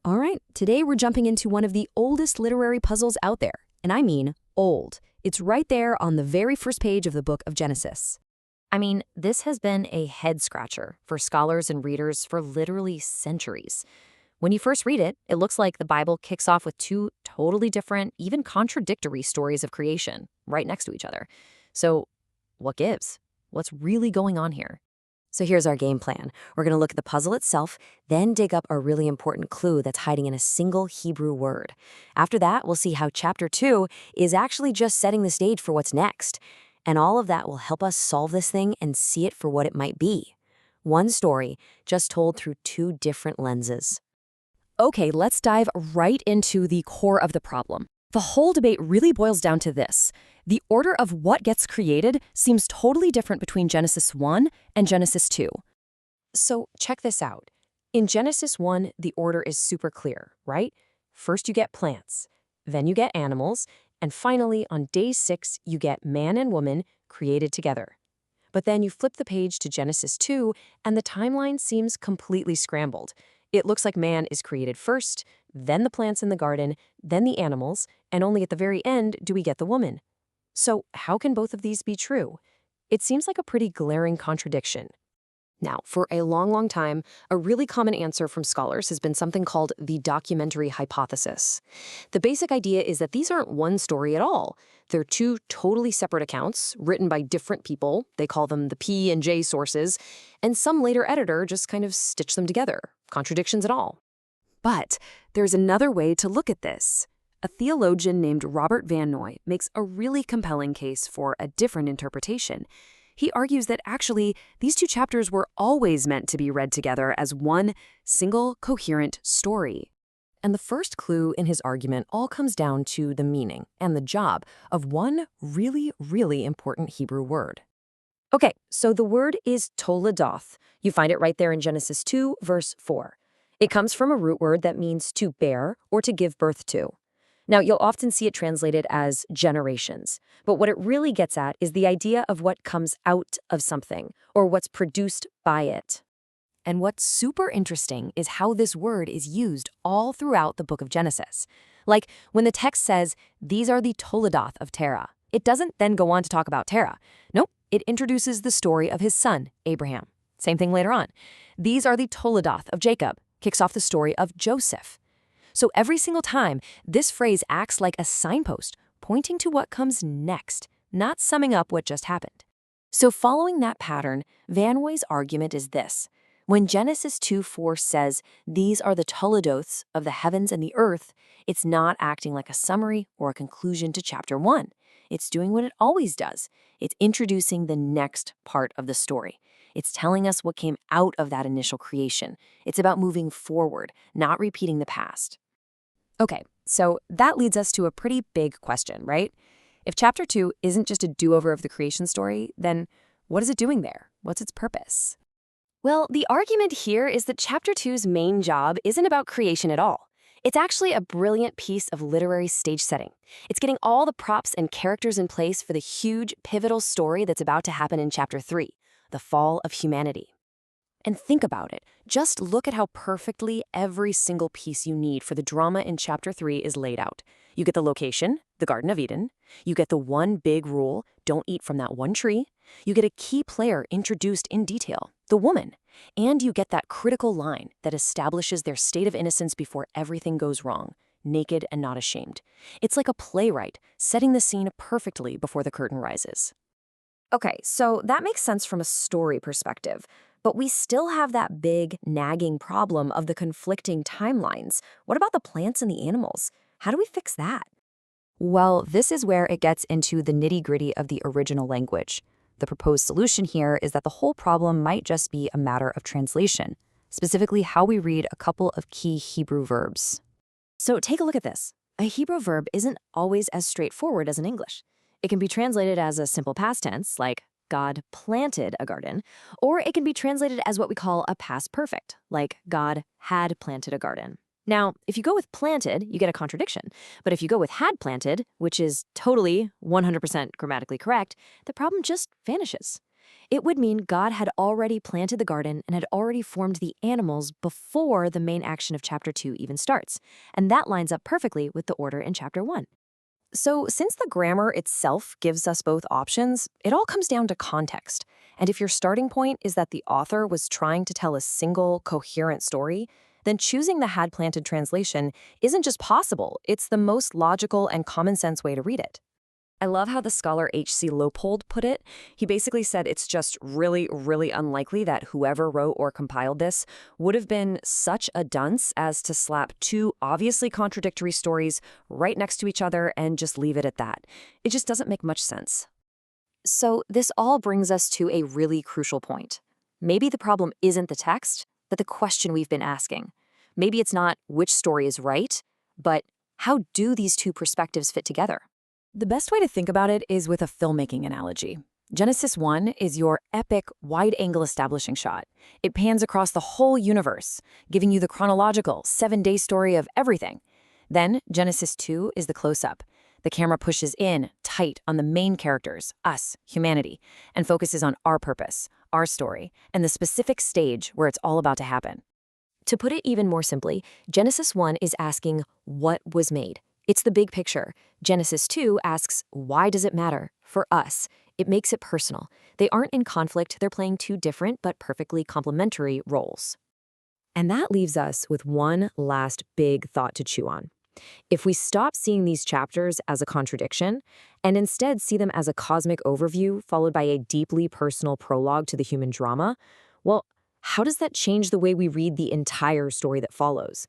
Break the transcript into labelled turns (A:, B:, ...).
A: All right, today we're jumping into one of the oldest literary puzzles out there, and I mean old. It's right there on the very first page of the book of Genesis. I mean, this has been a head-scratcher for scholars and readers for literally centuries. When you first read it, it looks like the Bible kicks off with two totally different, even contradictory stories of creation right next to each other. So, what gives? What's really going on here? So here's our game plan. We're going to look at the puzzle itself, then dig up a really important clue that's hiding in a single Hebrew word. After that, we'll see how chapter 2 is actually just setting the stage for what's next. And all of that will help us solve this thing and see it for what it might be. One story, just told through two different lenses. Okay, let's dive right into the core of the problem. The whole debate really boils down to this. The order of what gets created seems totally different between Genesis 1 and Genesis 2. So check this out. In Genesis 1, the order is super clear, right? First you get plants, then you get animals, and finally on day 6 you get man and woman created together. But then you flip the page to Genesis 2 and the timeline seems completely scrambled. It looks like man is created first, then the plants in the garden, then the animals, and only at the very end do we get the woman. So how can both of these be true? It seems like a pretty glaring contradiction. Now, for a long time, a really common answer from scholars has been something called the documentary hypothesis. The basic idea is that these aren't one story at all. They're two totally separate accounts, written by different people. They call them the P and J sources, and some later editor just kind of stitched them together. Contradictions and all. But there's another way to look at this. A theologian named Robert Vannoy makes a really compelling case for a different interpretation. He argues that actually these two chapters were always meant to be read together as one single coherent story. And the first clue in his argument all comes down to the meaning and the job of one really important Hebrew word. Okay, so the word is toledoth. You find it right there in Genesis 2, verse 4. It comes from a root word that means to bear or to give birth to. Now, you'll often see it translated as generations, but what it really gets at is the idea of what comes out of something, or what's produced by it. And what's super interesting is how this word is used all throughout the book of Genesis. Like, when the text says, these are the Toledoth of Terah, it doesn't then go on to talk about Terah. Nope, it introduces the story of his son, Abraham. Same thing later on. These are the Toledoth of Jacob, kicks off the story of Joseph. So every single time, this phrase acts like a signpost, pointing to what comes next, not summing up what just happened. So following that pattern, Vannoy's argument is this. When Genesis 2:4 says, these are the Toledoths of the heavens and the earth, it's not acting like a summary or a conclusion to chapter 1. It's doing what it always does. It's introducing the next part of the story. It's telling us what came out of that initial creation. It's about moving forward, not repeating the past. Okay, so that leads us to a pretty big question, right? If chapter 2 isn't just a do-over of the creation story, then what is it doing there? What's its purpose? Well, the argument here is that chapter 2's main job isn't about creation at all. It's actually a brilliant piece of literary stage setting. It's getting all the props and characters in place for the huge, pivotal story that's about to happen in chapter 3, the fall of humanity. And think about it. Just look at how perfectly every single piece you need for the drama in chapter 3 is laid out. You get the location, the Garden of Eden. You get the one big rule, don't eat from that one tree. You get a key player introduced in detail, the woman. And you get that critical line that establishes their state of innocence before everything goes wrong, naked and not ashamed. It's like a playwright setting the scene perfectly before the curtain rises. Okay, so that makes sense from a story perspective. But we still have that big, nagging problem of the conflicting timelines. What about the plants and the animals? How do we fix that? Well, this is where it gets into the nitty-gritty of the original language. The proposed solution here is that the whole problem might just be a matter of translation, specifically how we read a couple of key Hebrew verbs. So take a look at this. A Hebrew verb isn't always as straightforward as in English. It can be translated as a simple past tense, like God planted a garden, or it can be translated as what we call a past perfect, like God had planted a garden. Now, if you go with planted, you get a contradiction. But if you go with had planted, which is totally 100% grammatically correct, the problem just vanishes. It would mean God had already planted the garden and had already formed the animals before the main action of chapter 2 even starts. And that lines up perfectly with the order in chapter 1. So, since the grammar itself gives us both options, it all comes down to context. And if your starting point is that the author was trying to tell a single, coherent story, then choosing the had planted translation isn't just possible, it's the most logical and common sense way to read it. I love how the scholar H.C. Leupold put it. He basically said it's just really, really unlikely that whoever wrote or compiled this would have been such a dunce as to slap two obviously contradictory stories right next to each other and just leave it at that. It just doesn't make much sense. So this all brings us to a really crucial point. Maybe the problem isn't the text, but the question we've been asking. Maybe it's not which story is right, but how do these two perspectives fit together? The best way to think about it is with a filmmaking analogy. Genesis 1 is your epic, wide-angle establishing shot. It pans across the whole universe, giving you the chronological, 7-day story of everything. Then, Genesis 2 is the close-up. The camera pushes in, tight, on the main characters, us, humanity, and focuses on our purpose, our story, and the specific stage where it's all about to happen. To put it even more simply, Genesis 1 is asking, what was made? It's the big picture. Genesis 2 asks, why does it matter? For us. It makes it personal. They aren't in conflict, they're playing two different but perfectly complementary roles. And that leaves us with one last big thought to chew on. If we stop seeing these chapters as a contradiction and instead see them as a cosmic overview followed by a deeply personal prologue to the human drama, well, how does that change the way we read the entire story that follows?